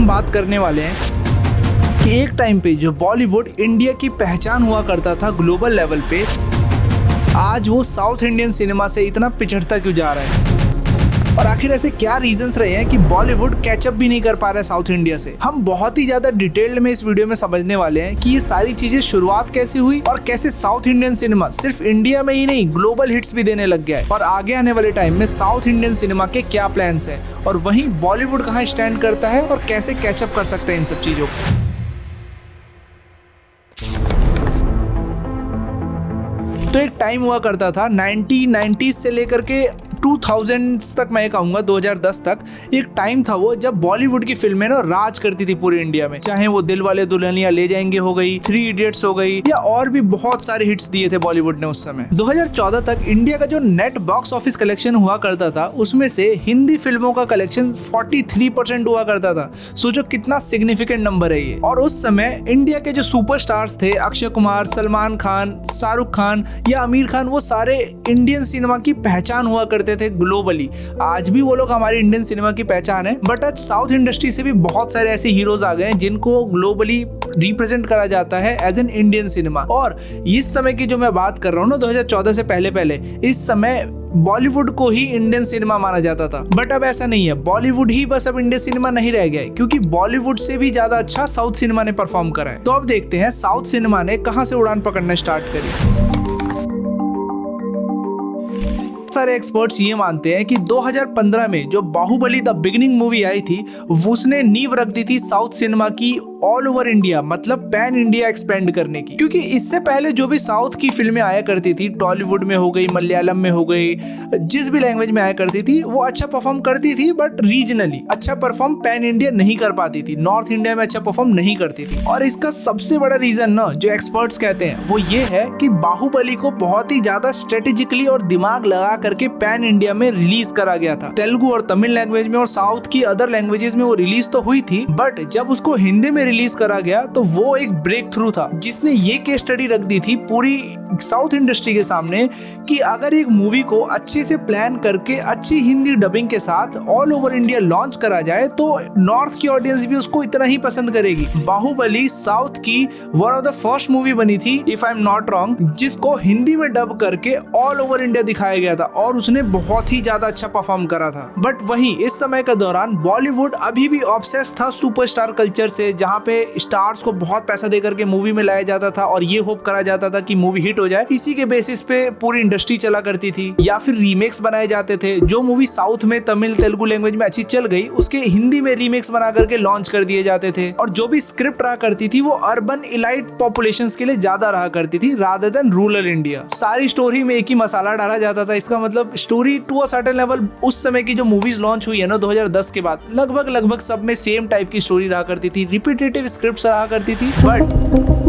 हम बात करने वाले हैं कि एक टाइम पे जो बॉलीवुड इंडिया की पहचान हुआ करता था ग्लोबल लेवल पे, आज वो साउथ इंडियन सिनेमा से इतना पिछड़ता क्यों जा रहा है और आखिर ऐसे क्या रीजंस रहे हैं कि बॉलीवुड कैचअप भी नहीं कर पा रहा है साउथ इंडिया से। हम बहुत ही ज्यादा डिटेल्ड में इस वीडियो में समझने वाले हैं कि ये सारी चीजें शुरुआत कैसे हुई और कैसे साउथ इंडियन सिनेमा सिर्फ इंडिया में ही नहीं ग्लोबल हिट्स भी देने लग गया है, और आगे आने वाले टाइम में साउथ इंडियन सिनेमा के क्या प्लान्स हैं और वहीं बॉलीवुड कहाँ स्टैंड करता है और कैसे कैचअप कर सकते हैं इन सब चीजों को। तो एक टाइम हुआ करता था 1990s से लेकर के 2000s तक, मैं कहूँगा 2010 तक एक टाइम था वो जब बॉलीवुड की फिल्में ना राज करती थी पूरे इंडिया में। चाहे वो दिल वाले दुल्हनिया ले जाएंगे हो गई, 3 इडियट्स हो गई, या और भी बहुत सारे हिट्स दिए थे बॉलीवुड ने उस समय। 2014 तक इंडिया का जो नेट बॉक्स ऑफिस कलेक्शन हुआ करता था उसमें से हिंदी फिल्मों का कलेक्शन 43% हुआ करता था। सोचो कितना सिग्निफिकेंट नंबर है ये। और उस समय इंडिया के जो सुपरस्टार्स थे, अक्षय कुमार, सलमान खान, शाहरुख खान या आमिर खान, वो सारे इंडियन सिनेमा की पहचान हुआ करते थे ग्लोबली। आज भी वो लोग हमारी इंडियन सिनेमा की पहचान है, बट आज साउथ इंडस्ट्री से भी बहुत सारे ऐसे हीरोज आ गए हैं जिनको ग्लोबली रिप्रेजेंट करा जाता है एज एन इंडियन सिनेमा। और इस समय की जो मैं बात कर रहा हूँ ना, 2014 से पहले इस समय बॉलीवुड को ही इंडियन सिनेमा माना जाता था, बट अब ऐसा नहीं है। बॉलीवुड ही बस अब इंडियन सिनेमा नहीं रह गया है, क्योंकि बॉलीवुड से भी ज्यादा अच्छा साउथ सिनेमा ने परफॉर्म करा है। तो अब देखते हैं साउथ सिनेमा ने कहां से उड़ान पकड़ना स्टार्ट करी। सारे एक्सपर्ट्स ये मानते हैं कि 2015 में जो बाहुबली द बिगिनिंग मूवी आई थी, उसने नींव रख दी थी साउथ सिनेमा की ऑल ओवर इंडिया, मतलब पैन इंडिया एक्सपेंड करने की। क्योंकि इससे पहले जो भी साउथ की फिल्में आया करती थी, टॉलीवुड में हो गई, मलयालम में हो गई, जिस भी लैंग्वेज में आया करती थी, वो अच्छा परफॉर्म करती थी, बट रीजनली अच्छा परफॉर्म पैन इंडिया नहीं कर पाती थी, नॉर्थ इंडिया में अच्छा परफॉर्म नहीं करती थी। और इसका सबसे बड़ा रीजन ना, जो एक्सपर्ट्स कहते हैं, वो ये है कि बाहुबली को बहुत ही ज्यादा स्ट्रेटेजिकली और दिमाग लगा करके पैन इंडिया में रिलीज करा गया था। तेलुगु और तमिल लैंग्वेज में और साउथ की अदर लैंग्वेजेस में वो रिलीज तो हुई थी, बट जब उसको हिंदी में रिलीज करा गया तो वो एक ब्रेक थ्रू था, जिसने ये केस स्टडी रख दी थी पूरी साउथ इंडस्ट्री के सामने कि अगर एक मूवी को अच्छे से प्लान करके अच्छी हिंदी डबिंग के साथ ऑल ओवर इंडिया लॉन्च करा जाए तो नॉर्थ की ऑडियंस भी उसको इतना ही पसंद करेगी। बाहुबली साउथ की one of the first movie बनी थी, if I am not wrong, जिसको हिंदी में डब करके ऑल ओवर इंडिया दिखाया गया था और उसने बहुत ही ज्यादा अच्छा परफॉर्म करा था। बट वहीं इस समय के दौरान बॉलीवुड अभी भी ऑब्सेस्ड था सुपरस्टार कल्चर से, जहाँ पे स्टार्स को बहुत पैसा देकर के मूवी में लाया जाता था और ये होप करा जाता था कि मूवी हिट हो जाए। इसी के बेसिस पे पूरी इंडस्ट्री चला करती थी, या फिर रीमेक्स बनाए जाते थे। जो मूवी साउथ में तमिल तेलुगु लैंग्वेज में अच्छी चल गई, उसके हिंदी में रीमेक्स बना करके लॉन्च कर दिए जाते थे। और जो भी स्क्रिप्ट रहा करती थी वो अर्बन इलाइट पॉपुलेशंस के लिए ज्यादा रहा करती थी रादर देन रूरल इंडिया। सारी स्टोरी में एक ही मसाला डाला जाता था। इसका मतलब story to a certain level, उस समय की जो मूवीज लॉन्च हुई है ना 2010 के बाद, लगभग सब में सेम टाइप की स्टोरी रहा करती थी, रिपीटेटिव स्क्रिप्ट्स रहा करती थी। बट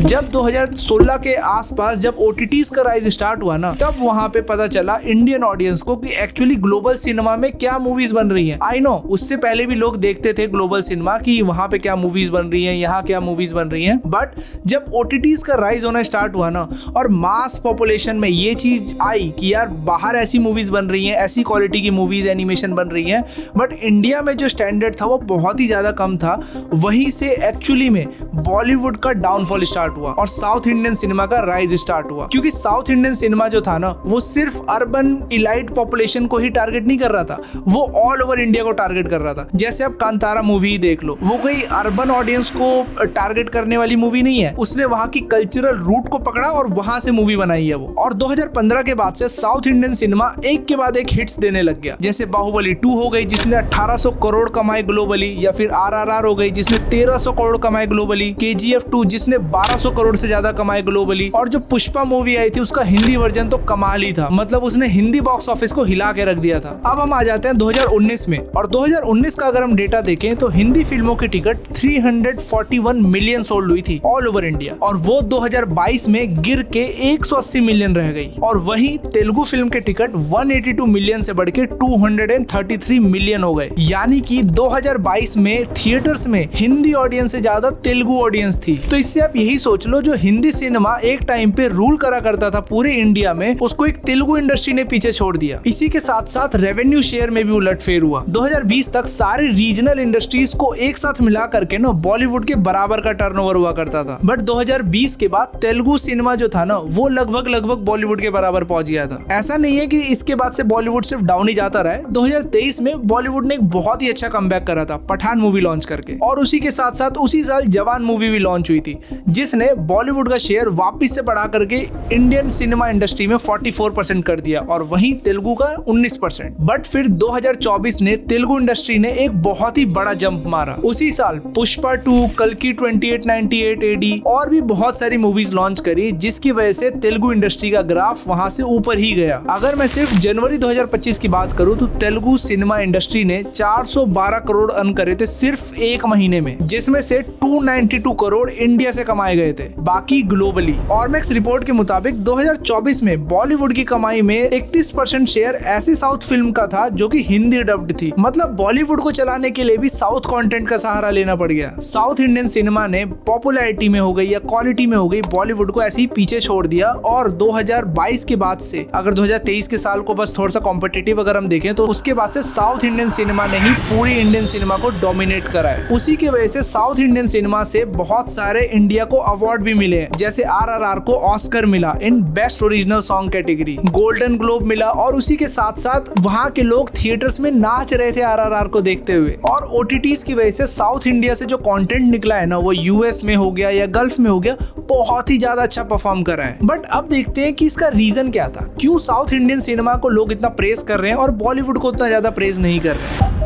जब 2016 के आसपास जब OTTs का राइज स्टार्ट हुआ ना, तब वहां पे पता चला इंडियन ऑडियंस को कि एक्चुअली ग्लोबल सिनेमा में क्या मूवीज बन रही हैं। आई नो उससे पहले भी लोग देखते थे ग्लोबल सिनेमा कि वहां पे क्या मूवीज बन रही हैं, यहाँ क्या मूवीज बन रही हैं, बट जब OTTs का राइज होना स्टार्ट हुआ ना और मास पॉपुलेशन में ये चीज आई कि यार बाहर ऐसी मूवीज बन रही हैं, ऐसी क्वालिटी की मूवीज एनिमेशन बन रही हैं, बट इंडिया में जो स्टैंडर्ड था वो बहुत ही ज्यादा कम था, वहीं से एक्चुअली में बॉलीवुड का डाउनफॉल स्टार्ट हुआ और साउथ इंडियन सिनेमा का राइज स्टार्ट हुआ। क्योंकि साउथ इंडियन सिनेमा जो था ना, वो सिर्फ अर्बन इलाइट पॉपुलेशन को ही टारगेट नहीं कर रहा था, वो ऑल ओवर इंडिया को टारगेट कर रहा था। जैसे अब कांतारा मूवी देख लो, वो कोई अर्बन ऑडियंस को टारगेट करने वाली मूवी नहीं है, उसने वहां की कल्चरल रूट को पकड़ा और वहां से मूवी बनाई है वो। और 2015 के बाद से साउथ इंडियन सिनेमा एक के बाद एक हिट्स देने लग गया। जैसे बाहुबली 2 हो गई जिसने 1800 करोड़ कमाए ग्लोबली, या फिर RRR हो गई जिसने 1300 करोड़ कमाए ग्लोबली, KGF 2 जिसने 1200 करोड़ से ज्यादा कमाए ग्लोबली, और जो पुष्पा मूवी आई थी उसका हिंदी वर्जन तो कमाल ही था, मतलब उसने हिंदी बॉक्स ऑफिस को हिला के रख दिया था। अब हम आ जाते हैं 2019 में, और 2019 का अगर हम डेटा देखें तो हिंदी फिल्मों की टिकट 341 मिलियन सोल्ड हुई थी ऑल ओवर इंडिया, और वो 2022 में गिर के 180 मिलियन रह गई। और वहीं तेलुगु फिल्म के टिकट 182 मिलियन से बढ़ के 233 मिलियन हो गए। यानी कि 2022 में थिएटर्स में हिंदी ऑडियंस से ज्यादा तेलुगु ऑडियंस थी। तो इससे आप यही सोच सोच लो, जो हिंदी सिनेमा एक टाइम पे रूल करा करता था पूरे इंडिया में, उसको एक तेलुगु इंडस्ट्री ने पीछे छोड़ दिया। इसी के साथ साथ रेवेन्यू शेयर में भी उलटफेर हुआ। 2020 तक सारे रीजनल इंडस्ट्रीज को एक साथ मिला करके ना बॉलीवुड के बराबर का टर्नओवर हुआ करता था। बट 2020 के बाद तेलुगु सिनेमा जो था ना, वो लगभग बॉलीवुड के बराबर पहुंच गया था। ऐसा नहीं है कि इसके बाद से बॉलीवुड सिर्फ डाउन ही जाता रहा है। 2023 में बॉलीवुड ने एक बहुत ही अच्छा कमबैक करा था पठान मूवी लॉन्च करके, और उसी के साथ साथ उसी साल जवान मूवी भी लॉन्च हुई थी, जिसने बॉलीवुड का शेयर वापस से बढ़ा करके इंडियन सिनेमा इंडस्ट्री में 44% कर दिया, और वहीं तेलुगु का 19%। बट फिर 2024 ने तेलुगु इंडस्ट्री ने एक बहुत ही बड़ा जंप मारा। उसी साल पुष्पा 2, कल्कि 2898 AD और भी बहुत सारी मूवीज लॉन्च करी, जिसकी वजह से तेलुगु इंडस्ट्री का ग्राफ वहां से ऊपर ही गया। अगर मैं सिर्फ जनवरी 2025 की बात करूं तो तेलुगु सिनेमा इंडस्ट्री ने 412 करोड़ अर्न करे थे सिर्फ एक महीने में, जिसमें से 292 करोड़ इंडिया से कमाए गए थे, बाकी ग्लोबली। ऑर्मेक्स रिपोर्ट के मुताबिक 2024 में बॉलीवुड की कमाई में 31% शेयर ऐसी साउथ फिल्म का था जो कि हिंदी डब्ड थी। मतलब बॉलीवुड को चलाने के लिए भी साउथ कंटेंट का सहारा लेना पड़ गया। साउथ इंडियन सिनेमा ने पॉपुलैरिटी में हो गई या क्वालिटी में हो गई बॉलीवुड को ऐसे ही पीछे छोड़ दिया। और 2022 के बाद से, अगर 2023 के साल को बस थोड़ा सा कॉम्पिटिटिव अगर हम देखें, तो उसके बाद से साउथ इंडियन सिनेमा ने ही पूरी इंडियन सिनेमा को डोमिनेट करा है। उसी की वजह से साउथ इंडियन सिनेमा से बहुत सारे इंडिया को अवार्ड भी मिले हैं, जैसे RRR को ऑस्कर मिला in best original song category, golden globe मिला, और उसी के साथ साथ वहां के लोग थिएटर्स में नाच रहे थे RRR को देखते हुए। और OTTs की वजह से साउथ इंडिया से जो कंटेंट निकला है ना, वो US में हो गया या गल्फ में हो गया, बहुत ही ज्यादा अच्छा परफॉर्म कर रहा है। बट अब देखते हैं कि इसका रीजन क्या था, क्यों साउथ इंडियन सिनेमा को लोग इतना प्रेज कर रहे हैं और बॉलीवुड को उतना ज्यादा प्रेज नहीं कर रहे हैं।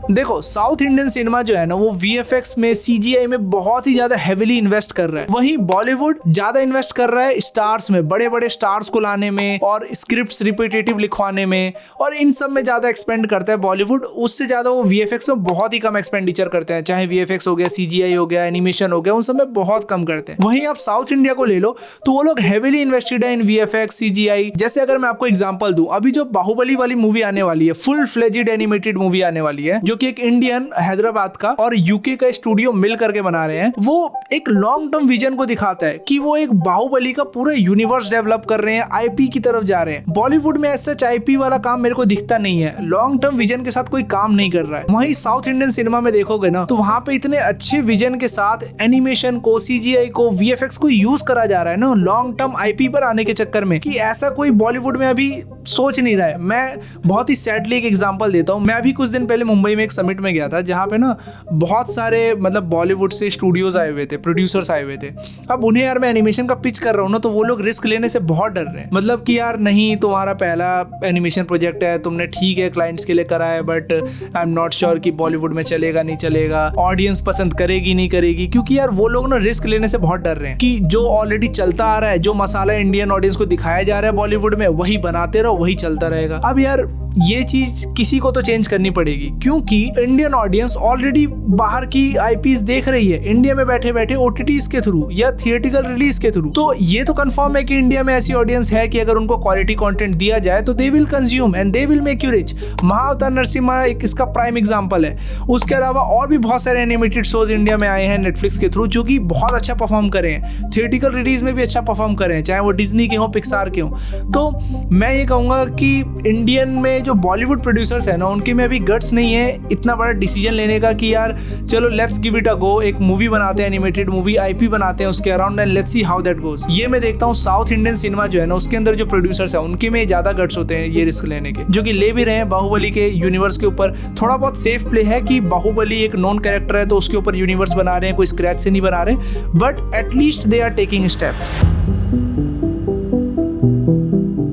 देखो, साउथ इंडियन सिनेमा जो है ना, वो VFX में, CGI में बहुत ही ज्यादा हेविली इन्वेस्ट कर रहा है। वहीं बॉलीवुड ज्यादा इन्वेस्ट कर रहा है स्टार्स में, बड़े बड़े स्टार्स को लाने में और स्क्रिप्ट्स रिपीटेटिव लिखवाने में, और इन सब में ज्यादा एक्सपेंड करता है बॉलीवुड। उससे ज्यादा वो VFX में बहुत ही कम एक्सपेंडिचर करते हैं, चाहे VFX हो गया, CGI हो गया, एनिमेशन हो गया, उन सब में बहुत कम करते हैं। वहीं आप साउथ इंडिया को ले लो तो वो लोग हेविली इन्वेस्टेड है इन VFX, CGI। जैसे अगर मैं आपको एग्जांपल दूं, अभी जो बाहुबली वाली मूवी आने वाली है, फुल फ्लेजेड एनिमेटेड मूवी आने वाली है, जो कि एक इंडियन हैदराबाद का और UK का स्टूडियो मिल करके बना रहे हैं, वो एक लॉन्ग टर्म विजन को दिखाता है कि वो एक बाहुबली का पूरा यूनिवर्स डेवलप कर रहे हैं, IP की तरफ जा रहे हैं। बॉलीवुड में ऐसा IP वाला काम मेरे को दिखता नहीं है, लॉन्ग टर्म विजन के साथ कोई काम नहीं कर रहा है। वहीं साउथ इंडियन सिनेमा में देखोगे ना, तो वहां पे इतने अच्छे विजन के साथ एनिमेशन को, CGI को, VFX को यूज करा जा रहा है ना लॉन्ग टर्म IP पर आने के चक्कर में, कि ऐसा कोई बॉलीवुड में अभी सोच नहीं रहा है। मैं बहुत ही सैडली एक एग्जांपल देता हूँ। मैं अभी कुछ दिन पहले मुंबई में एक समिट में गया था, जहाँ पे ना बहुत सारे मतलब बॉलीवुड से स्टूडियोज आए हुए थे, प्रोड्यूसर्स आए हुए थे। अब उन्हें यार मैं एनिमेशन का पिच कर रहा हूँ ना, तो वो लोग रिस्क लेने से बहुत डर रहे हैं। मतलब कि यार नहीं, तुम्हारा पहला एनिमेशन प्रोजेक्ट है, तुमने ठीक है क्लाइंट्स के लिए करा है, but I am not sure कि बॉलीवुड में चलेगा नहीं चलेगा, ऑडियंस पसंद करेगी नहीं करेगी। क्योंकि यार वो लोग ना रिस्क लेने से बहुत डर रहे हैं कि जो ऑलरेडी चलता आ रहा है, जो मसाला इंडियन ऑडियंस को दिखाया जा रहा है बॉलीवुड में, वही बनाते रहो, वही चलता रहेगा। अब यार ये चीज किसी को तो चेंज करनी पड़ेगी, क्योंकि इंडियन ऑडियंस ऑलरेडी बाहर की IPs देख रही है, इंडिया में बैठे बैठे OTTs के थ्रू या थिएटिकल रिलीज के थ्रू। तो ये तो कंफर्म है कि इंडिया में ऐसी ऑडियंस है कि अगर उनको क्वालिटी कंटेंट दिया जाए तो they will consume and they will make you rich. Mahavatar Narsimha एक इसका प्राइम एग्जांपल है। उसके अलावा और भी बहुत सारे एनिमेटेड शोज इंडिया में आए हैं नेटफ्लिक्स के थ्रू, जो कि बहुत अच्छा परफॉर्म करे हैं, थिएटिकल रिलीज में भी अच्छा परफॉर्म करे हैं, चाहे वो डिज्नी के हो, पिक्सार के हो। तो मैं ये कहूंगा कि इंडियन में जो बॉलीवुड प्रोड्यूसर्स है ना, उनके में अभी गट्स नहीं है इतना बड़ा डिसीजन लेने का कि यार चलो लेट्स गिव इट अ गो, एक मूवी बनाते हैं, एनिमेटेड मूवी IP बनाते हैं उसके around and let's see how that goes. ये मैं देखता हूँ साउथ इंडियन सिनेमा जो है ना, उसके अंदर जो प्रोड्यूसर्स है उनके में ज्यादा गट्स होते हैं ये रिस्क लेने के, जो कि ले भी रहे हैं। बाहुबली के यूनिवर्स के ऊपर थोड़ा बहुत सेफ प्ले है कि बाहुबली एक नॉन कैरेक्टर है, तो उसके ऊपर यूनिवर्स बना रहे हैं, कोई स्क्रैच से नहीं बना रहे, but at least they are taking steps.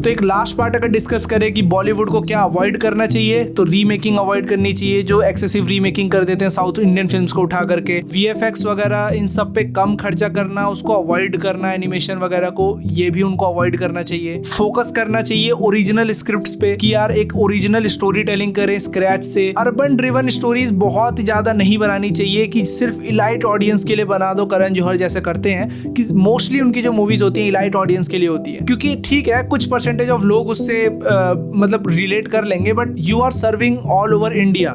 तो एक लास्ट पार्ट अगर डिस्कस करें कि बॉलीवुड को क्या अवॉइड करना चाहिए, तो रीमेकिंग अवॉइड करनी चाहिए, जो एक्सेसिव रीमेकिंग कर देते हैं साउथ इंडियन फिल्म्स को उठा करके। VFX वगैरह इन सब पे कम खर्चा करना, उसको अवॉइड करना, एनिमेशन वगैरह को, ये भी उनको अवॉइड करना चाहिए। फोकस करना चाहिए ओरिजिनल स्क्रिप्ट्स पे कि यार एक ओरिजिनल स्टोरी टेलिंग करें स्क्रैच से। अर्बन ड्रिवन स्टोरीज बहुत ज्यादा नहीं बनानी चाहिए कि सिर्फ इलाइट ऑडियंस के लिए बना दो, करण जौहर जैसे करते हैं, कि मोस्टली उनकी जो मूवीज होती है इलाइट ऑडियंस के लिए होती है। क्योंकि ठीक है कुछ परसेंटेज ऑफ लोग उससे मतलब रिलेट कर लेंगे, but you are serving all over India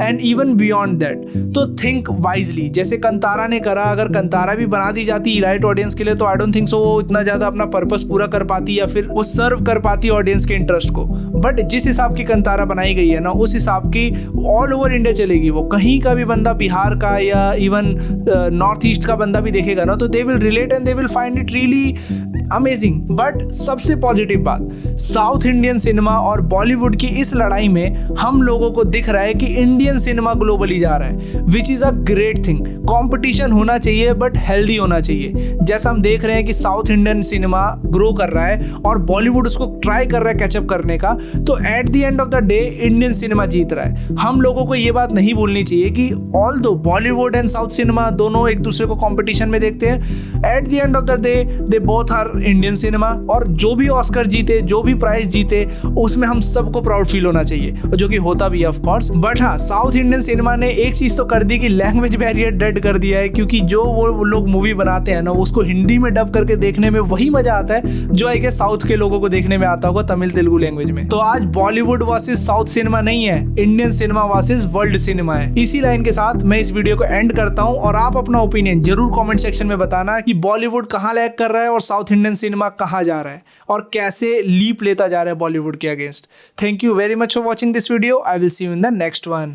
and even beyond that. तो थिंक वाइजली, जैसे कंतारा ने करा, अगर कंतारा भी बना दी जाती इलाइट ऑडियंस के लिए तो आई डोंट थिंक सो वो इतना ज़्यादा अपना पर्पस पूरा कर पाती या फिर वो सर्व कर पाती ऑडियंस के इंटरेस्ट को। बट जिस हिसाब की कंतारा बनाई गई है ना, उस हिसाब की ऑल ओवर इंडिया चलेगी। वो कहीं का भी बंदा, बिहार का या इवन नॉर्थ ईस्ट का बंदा भी देखेगा ना, तो they will relate and they will find it really amazing. But सबसे पॉजिटिव बात, साउथ इंडियन सिनेमा और बॉलीवुड की इस लड़ाई में हम लोगों को दिख रहा है कि इंडियन सिनेमा ग्लोबली जा रहा है, which is a great thing. Competition होना चाहिए बट हेल्दी होना चाहिए। जैसा हम देख रहे हैं कि साउथ इंडियन सिनेमा ग्रो कर रहा है और बॉलीवुड उसको ट्राई कर रहा है कैचअप करने का, तो at the end of the day Indian cinema जीत रहा है। हम लोगों को ये बात नहीं भूलनी चाहिए कि ऑल दो बॉलीवुड एंड साउथ सिनेमा दोनों एक दूसरे को कॉम्पिटिशन में देखते हैं, at the end of the day they both are Indian cinema. और जो भी ऑस्कर जीते, जो भी प्राइज जीते, उसमें हम सबको प्राउड फील होना चाहिए, जो कि होता भी है ऑफ कोर्स। बट हाँ, साउथ इंडियन सिनेमा ने एक चीज तो कर दी कि लैंग्वेज बैरियर डेड कर दिया है, क्योंकि जो वो लोग मूवी बनाते हैं ना, उसको हिंदी में डब करके देखने में वही मजा आता है जो आई गेस साउथ के लोगों को देखने में आता होगा तमिल तेलुगु लैंग्वेज में। तो आज बॉलीवुड वर्सेस साउथ सिनेमा नहीं है, Indian cinema versus world cinema है। इसी लाइन के साथ मैं इस वीडियो को एंड करता हूं और आप अपना ओपिनियन जरूर कमेंट सेक्शन में बताना कि बॉलीवुड कहां लैग कर रहा है और साउथ इंडियन सिनेमा कहां जा रहा है और कैसे लीप लेता जा रहा है बॉलीवुड के against. Thank you very much for watching this video. I will see you in the next one.